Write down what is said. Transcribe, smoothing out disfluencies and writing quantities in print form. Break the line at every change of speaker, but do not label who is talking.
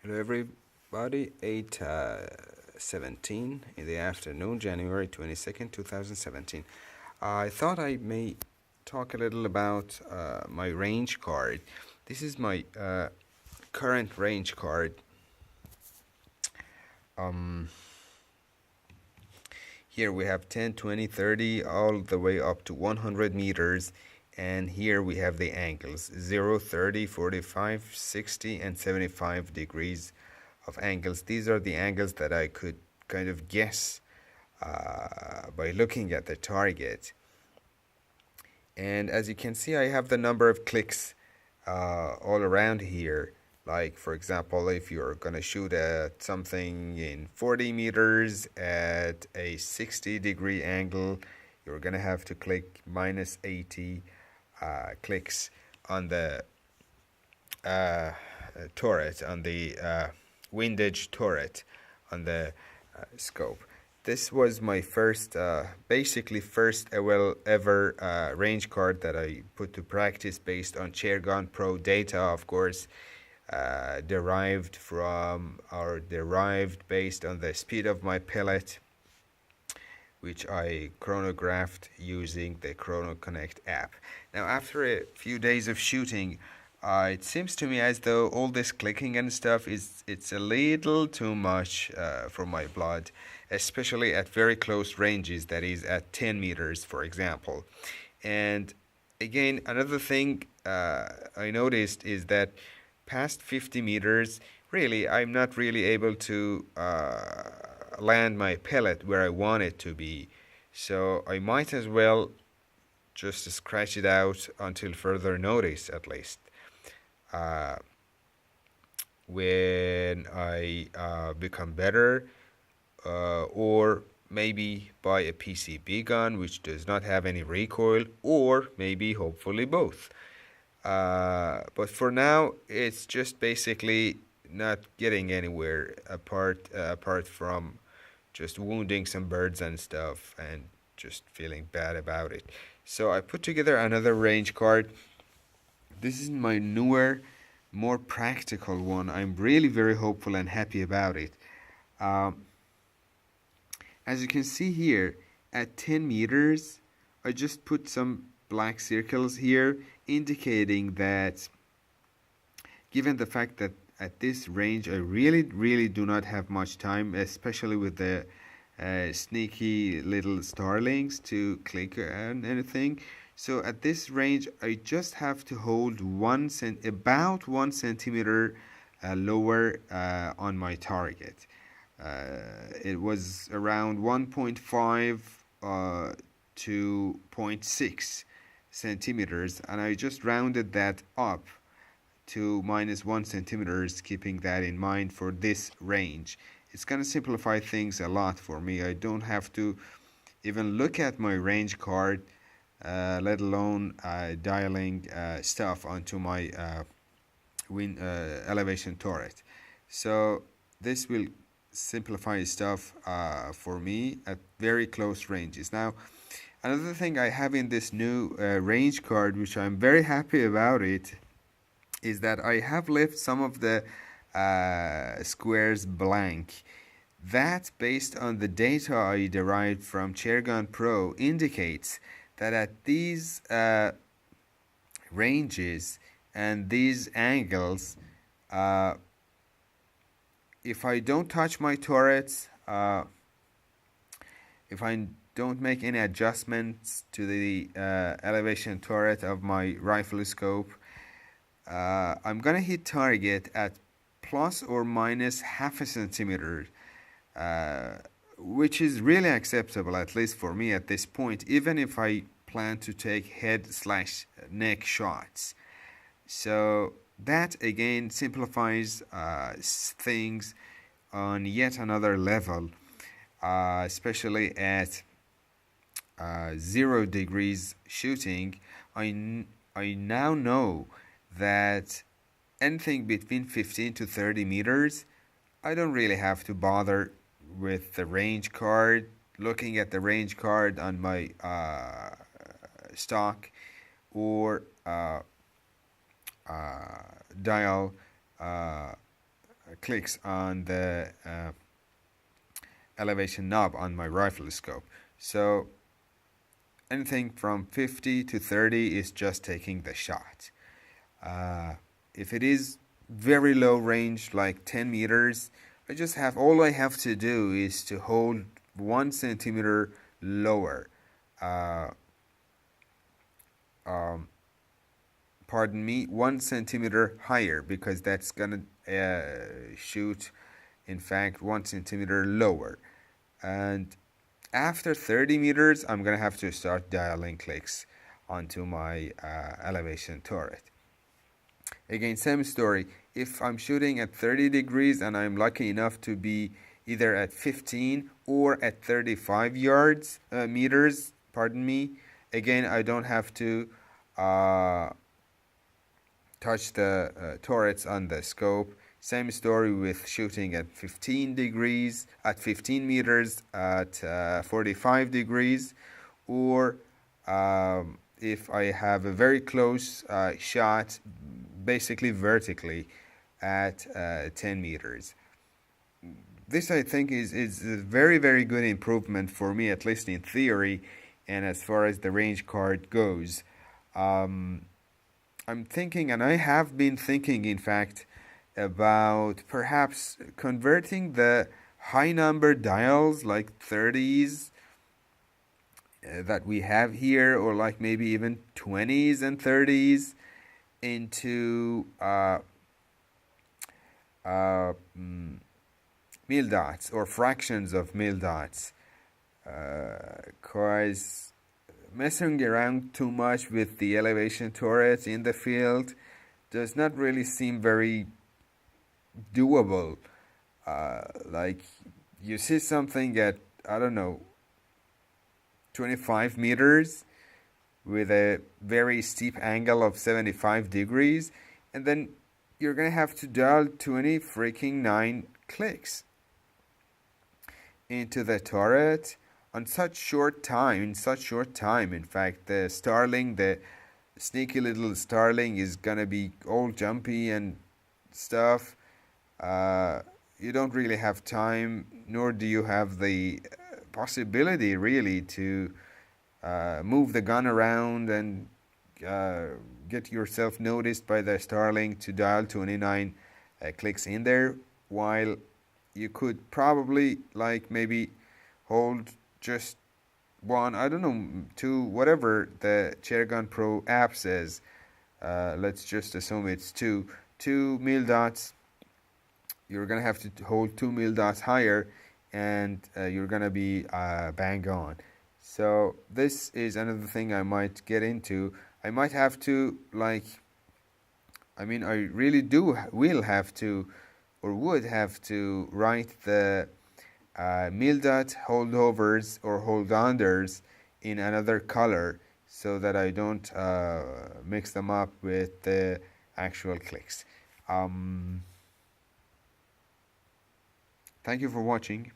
Hello everybody, 8:17 in the afternoon, January 22nd, 2017. I thought I may talk a little about my range card. This is my current range card. Here we have 10, 20, 30, all the way up to 100 meters. And here we have the angles 0, 30, 45, 60, and 75 degrees of angles. These are the angles that I could kind of guess by looking at the target. And as you can see, I have the number of clicks all around here. Like, for example, if you're going to shoot at something in 40 meters at a 60-degree angle, you're going to have to click minus 80 clicks on the turret, on the windage turret on the scope. This was my first, basically first ever range card that I put to practice based on Chairgun Pro data, of course, derived based on the speed of my pellet, which I chronographed using the Chrono Connect app. Now, after a few days of shooting, it seems to me as though all this clicking and stuff it's a little too much for my blood, especially at very close ranges, that is at 10 meters, for example. And again, another thing I noticed is that past 50 meters, really, I'm not really able to land my pellet where I want it to be. So I might as well just scratch it out until further notice, at least. When I become better, or maybe buy a PCB gun which does not have any recoil, or maybe hopefully both. But for now, it's just basically not getting anywhere apart from just wounding some birds and stuff and just feeling bad about it. So I put together another range card. This is my newer, more practical one. I'm really very hopeful and happy about it. As you can see here, at 10 meters, I just put some black circles here indicating that given the fact that at this range I really do not have much time, especially with the sneaky little starlings to click on anything. So at this range I just have to hold about 1 centimeter lower on my target. It was around 1.5 to 0.6 centimeters, and I just rounded that up to minus 1 centimeters, keeping that in mind for this range. It's going to simplify things a lot for me. I don't have to even look at my range card, let alone dialing stuff onto my elevation turret. So this will simplify stuff for me at very close ranges. Now, another thing I have in this new range card, which I'm very happy about it, is that I have left some of the squares blank. That, based on the data I derived from Chairgun Pro, indicates that at these ranges and these angles, if I don't touch my turrets, if I don't make any adjustments to the elevation turret of my rifle scope, I'm gonna hit target at plus or minus half a centimeter, which is really acceptable, at least for me at this point, even if I plan to take head/neck shots. So that again simplifies things on yet another level, especially at 0 degrees shooting. I now know that anything between 15 to 30 meters, I don't really have to bother with the range card, looking at the range card on my stock, or dial clicks on the elevation knob on my rifle scope. So anything from 50 to 30 is just taking the shot. If it is very low range, like 10 meters, all I have to do is to hold 1 centimeter lower. Pardon me, 1 centimeter higher, because that's gonna shoot, in fact, 1 centimeter lower. And after 30 meters, I'm gonna have to start dialing clicks onto my elevation turret. Again, same story. If I'm shooting at 30 degrees and I'm lucky enough to be either at 15 or at 35 meters, pardon me, again, I don't have to touch the turrets on the scope. Same story with shooting at 15 degrees, at 15 meters, at 45 degrees, or if I have a very close shot, basically vertically, at 10 meters. This, I think, is a very, very good improvement for me, at least in theory, and as far as the range card goes. I'm thinking, and I have been thinking, in fact, about perhaps converting the high number dials, like 30s, that we have here, or like maybe even 20s and 30s, into mil dots or fractions of mil dots, because messing around too much with the elevation turrets in the field does not really seem very doable. Like, you see something at, I don't know, 25 meters with a very steep angle of 75 degrees, and then you're gonna have to dial 9 clicks into the turret on such short time. In fact, the starling, the sneaky little starling, is gonna be all jumpy and stuff. You don't really have time, nor do you have the possibility really to move the gun around and get yourself noticed by the starling to dial 29 clicks in there, while you could probably, like, maybe hold just one, I don't know, two, whatever the Chairgun Pro app says. Let's just assume it's two mil dots. You're gonna have to hold 2 mil dots higher, and you're gonna be bang on. So this is another thing I might get into. I might have to, like, I mean, I really will have to, or would have to, write the mil dot holdovers or hold-unders in another color, so that I don't mix them up with the actual clicks. Thank you for watching.